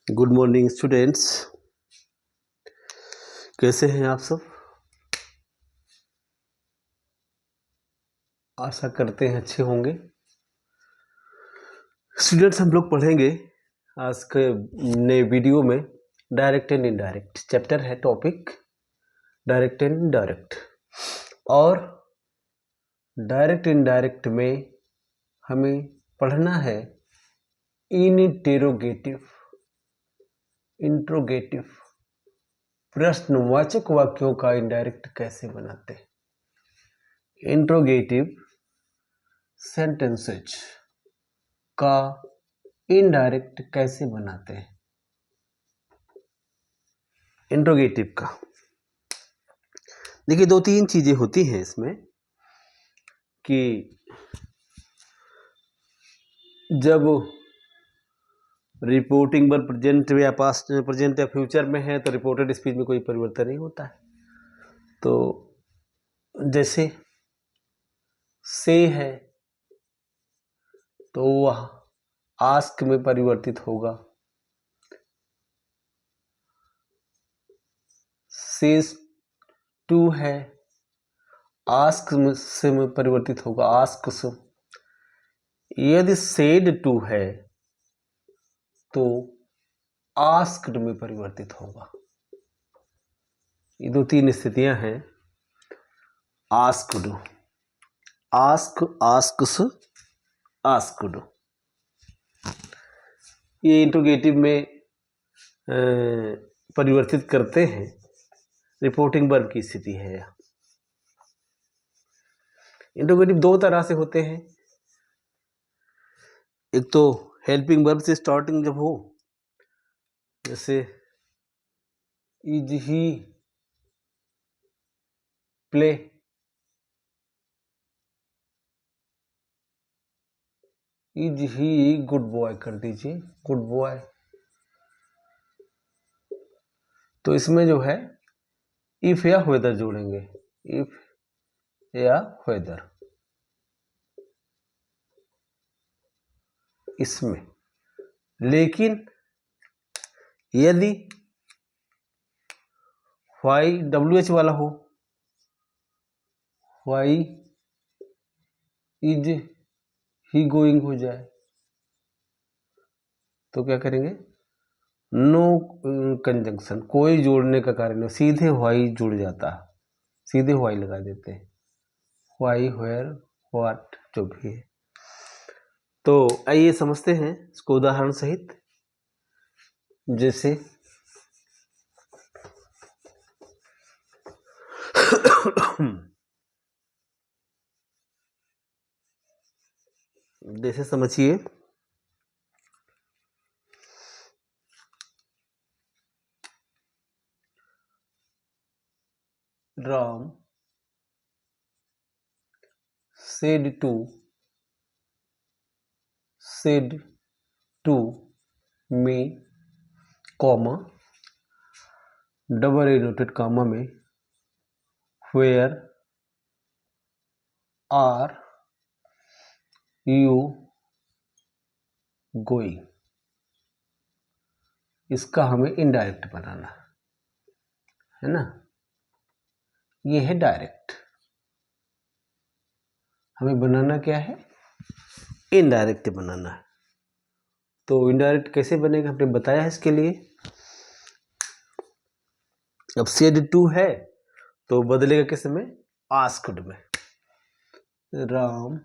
Good morning students. कैसे हैं आप सब? आशा करते हैं अच्छे होंगे। स्टूडेंट्स, हम लोग पढ़ेंगे आज के नए वीडियो में डायरेक्ट एंड इनडायरेक्ट। चैप्टर है टॉपिक डायरेक्ट एंड इनडायरेक्ट। और डायरेक्ट इनडायरेक्ट में हमें पढ़ना है इंटरोगेटिव, इंट्रोगेटिव, प्रश्नवाचक वाक्यों का इनडायरेक्ट कैसे बनाते हैं। इंट्रोगेटिव सेंटेंसेज का इनडायरेक्ट कैसे बनाते हैं। इंट्रोगेटिव का देखिए, दो तीन चीजें होती हैं इसमें कि जब रिपोर्टिंग वर्ब प्रेजेंट या पास्ट, प्रेजेंट या फ्यूचर में है तो रिपोर्टेड स्पीच में कोई परिवर्तन नहीं होता है। तो जैसे से है तो वह आस्क में परिवर्तित होगा, सेज टू है आस्क से में परिवर्तित होगा, आस्क से। यदि सेड टू है तो आस्क्ड में परिवर्तित होगा। ये दो तीन स्थितियां हैं। आस्क्ड, आस्क, आस्क्स, आस्क्ड, ये इंट्रोगेटिव में परिवर्तित करते हैं। रिपोर्टिंग वर्ब की स्थिति है। इंट्रोगेटिव दो तरह से होते हैं। एक तो हेल्पिंग वर्ब से स्टार्टिंग जब हो, जैसे is he play, is he good boy कर दीजिए, गुड बॉय। तो इसमें जो है इफ या वेदर जोड़ेंगे, इफ या वेदर इसमें। लेकिन यदि वाई WH वाला हो, वाई इज ही गोइंग हो जाए तो क्या करेंगे? नो कंजंक्शन, कोई जोड़ने का कार्य नहीं, सीधे वाई जुड़ जाता है, सीधे वाई लगा देते हैं। वाई, वेयर, व्हाट जो भी है। तो आइए समझते हैं इसको उदाहरण सहित। जैसे जैसे समझिए, Ram said to me, comma, double inverted comma में, where are you going। इसका हमें इनडायरेक्ट बनाना है ना। ये है डायरेक्ट। हमें बनाना क्या है? इनडायरेक्ट बनाना है। तो इनडायरेक्ट कैसे बनेगा हमने बताया है इसके लिए। अब सेड टू है तो बदलेगा किस में? आस्क्ड में। राम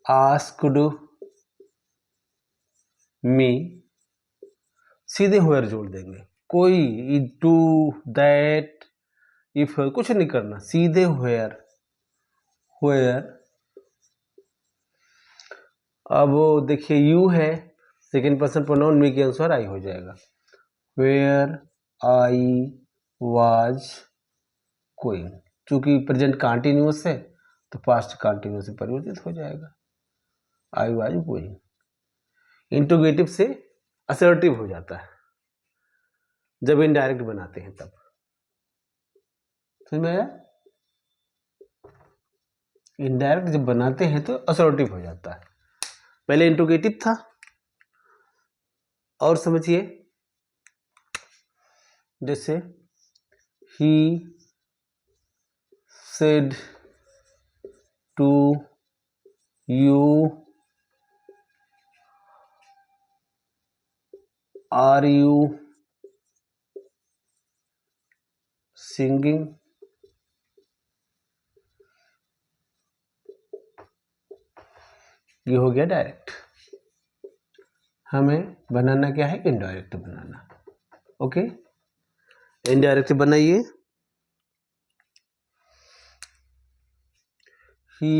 आस्क्ड मी, सीधे वेयर जोड़ देंगे, कोई टू, दैट, इफ कुछ नहीं करना, सीधे वेयर, वेयर। अब देखिए यू है, सेकेंड पर्सन प्रोनाउन, मी के अनुसार आई हो जाएगा। वेयर आई वाज गोइंग, चूंकि प्रेजेंट कंटिन्यूअस है तो पास्ट कंटिन्यूअस से परिवर्तित हो जाएगा, आई वाज गोइंग। इंट्रोगेटिव से असर्टिव हो जाता है जब इनडायरेक्ट बनाते हैं तब। समझ में आया? इनडायरेक्ट जब बनाते हैं तो असर्टिव हो जाता है। पहले इंट्रोगेटिव था और समझिए, जैसे ही said to you are you singing, ये हो गया डायरेक्ट। हमें बनाना क्या है, इनडायरेक्ट बनाना। ओके, इनडायरेक्ट बनाइए। ही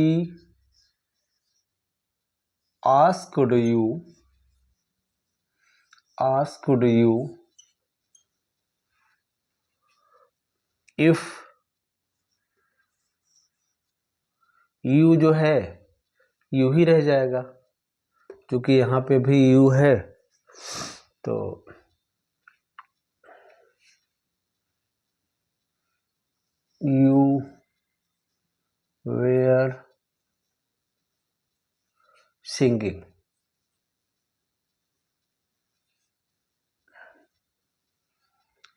asked you if, यू जो है यू ही रह जाएगा क्योंकि यहाँ पे भी यू है, तो यू वेयर सिंगिंग।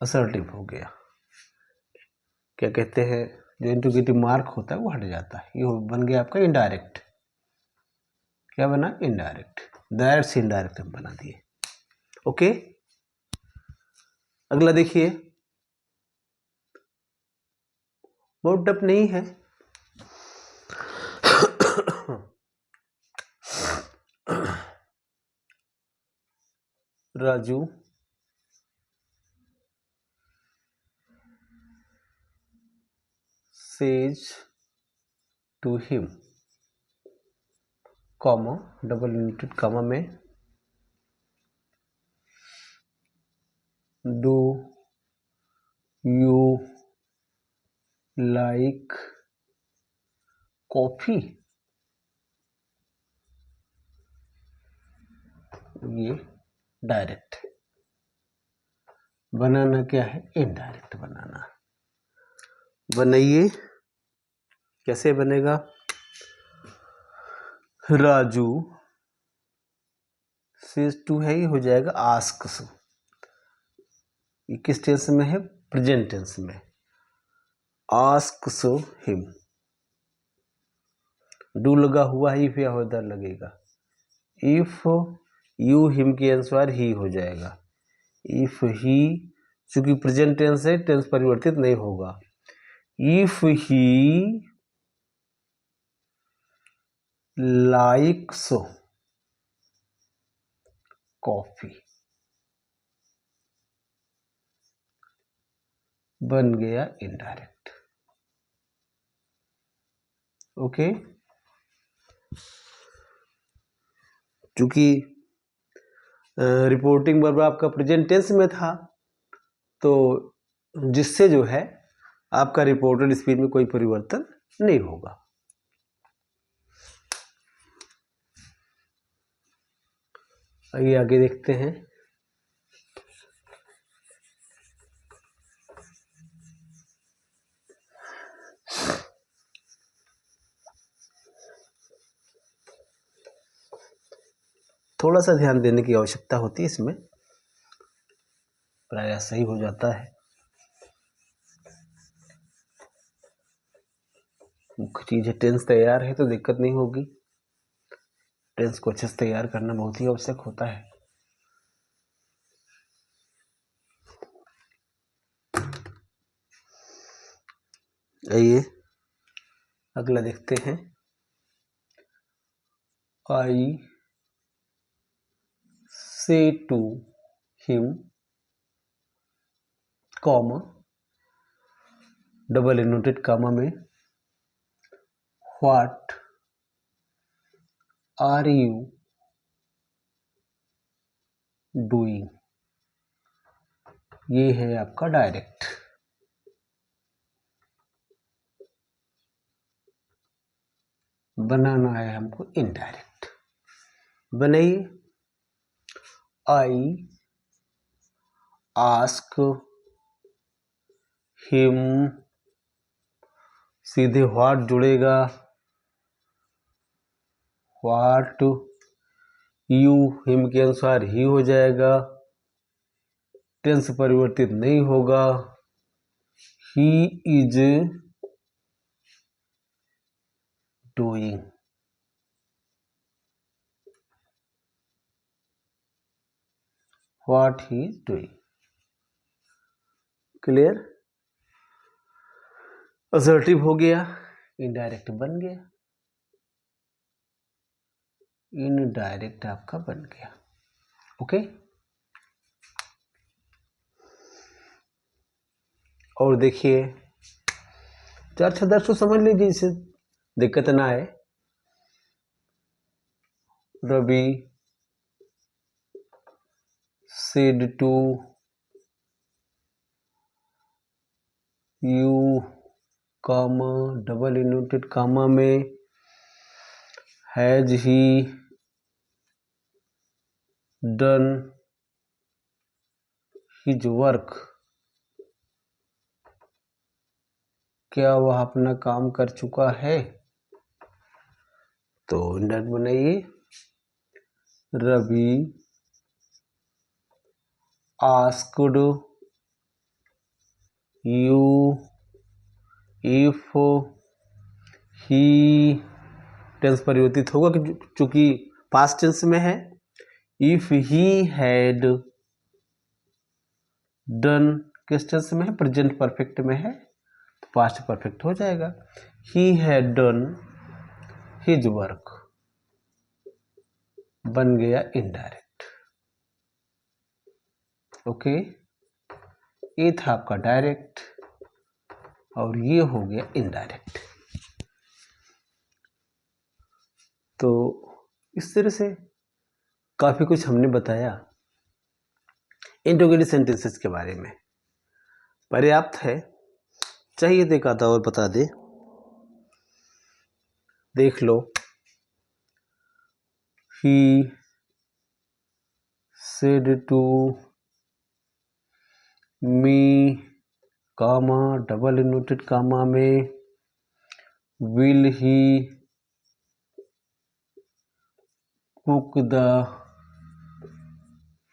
असर्टिव हो गया। क्या कहते हैं, जो इंट्रोगेटिव मार्क होता है वो हट जाता है, ये बन गया आपका इनडायरेक्ट। क्या बना, इनडायरेक्ट। डायरेक्ट से इनडायरेक्ट हम बना दिए। ओके, अगला देखिए, बहुत टफ नहीं है। Raju says to him, comma double united comma में, डू यू लाइक कॉफी। ये डायरेक्ट। बनाना क्या है, इनडायरेक्ट बनाना। बनाइए, कैसे बनेगा, राजू सेज टू है, ये हो जाएगा आस्क। ये किस टेंस में है, प्रेजेंट टेंस में। आस्क हिम, डू लगा हुआ है, इफ या उधर लगेगा। इफ यू हिम के अनुसार ही हो जाएगा। इफ ही, चूंकि प्रेजेंट टेंस है, टेंस परिवर्तित नहीं होगा। इफ ही लाइक्स कॉफी, बन गया इनडायरेक्ट। ओके, चूंकि रिपोर्टिंग वर्ब आपका प्रेजेंट टेंस में था, तो जिससे जो है आपका रिपोर्टेड स्पीच में कोई परिवर्तन नहीं होगा। आइए आगे देखते हैं। थोड़ा सा ध्यान देने की आवश्यकता होती है इसमें, प्रायः सही हो जाता है। मुख्य चीज है, टेंस तैयार है तो दिक्कत नहीं होगी। टेंस को अच्छे से तैयार करना बहुत ही आवश्यक होता है। आइए अगला देखते हैं। I say to him, comma double inverted comma में, व्हाट आर यू डूइंग। ये है आपका डायरेक्ट। बनाना है हमको इनडायरेक्ट। बनाइए, आई आस्क हिम, सीधे व्हाट जुड़ेगा, व्हाट यू हिम के अनुसार ही हो जाएगा, टेंस परिवर्तित नहीं होगा। He is doing, what he is doing. Clear? Assertive हो गया, इनडायरेक्ट बन गया, इनडायरेक्ट आपका बन गया। ओके, और देखिए 4 दर्शों समझ लीजिए, इसे दिक्कत ना आए। Ravi said to you, comma double inverted comma में has he done his work, क्या वह अपना काम कर चुका है? तो इंडेंट बनाइए, Ravi asked you if he, tense परिवर्तित होगा क्योंकि पास्ट टेंस में है। इफ ही हैड डन किस टेंस में है? प्रेजेंट परफेक्ट में है, तो पास्ट परफेक्ट हो जाएगा। ही हैड डन हिज वर्क, बन गया इनडायरेक्ट। ओके, ये था आपका डायरेक्ट और ये हो गया इनडायरेक्ट। तो इस तरह से काफी कुछ हमने बताया इंट्रोगेटिव सेंटेंसेस के बारे में। पर्याप्त है, चाहिए तो एक आधा और बता दे, देख लो। He said to me, comma double inverted comma में will he cook the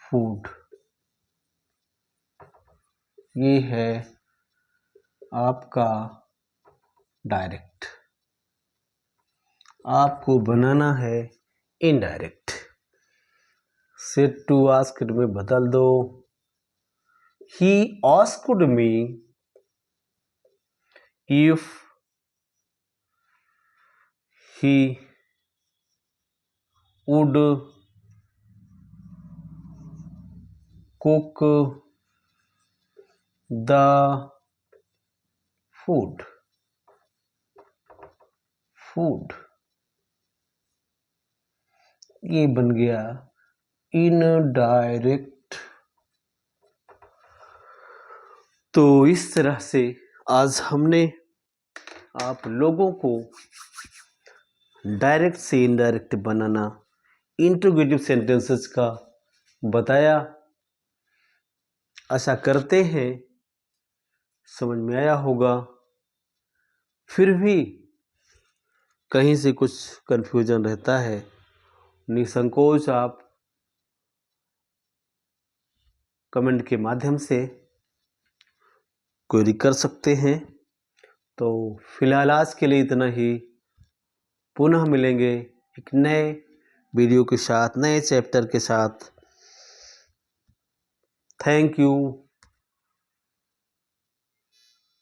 food, ये है आपका डायरेक्ट। आपको बनाना है इनडायरेक्ट। सेड टू आस्क्ड में बदल दो, he asked me if he would cook the food, ये बन गया इनडायरेक्ट। तो इस तरह से आज हमने आप लोगों को डायरेक्ट से इनडायरेक्ट बनाना इंट्रोगेटिव सेंटेंसेस का बताया। आशा करते हैं समझ में आया होगा। फिर भी कहीं से कुछ कंफ्यूजन रहता है, निसंकोच आप कमेंट के माध्यम से क्वेरी कर सकते हैं। तो फिलहाल आज के लिए इतना ही, पुनः मिलेंगे एक नए वीडियो के साथ, नए चैप्टर के साथ। Thank you.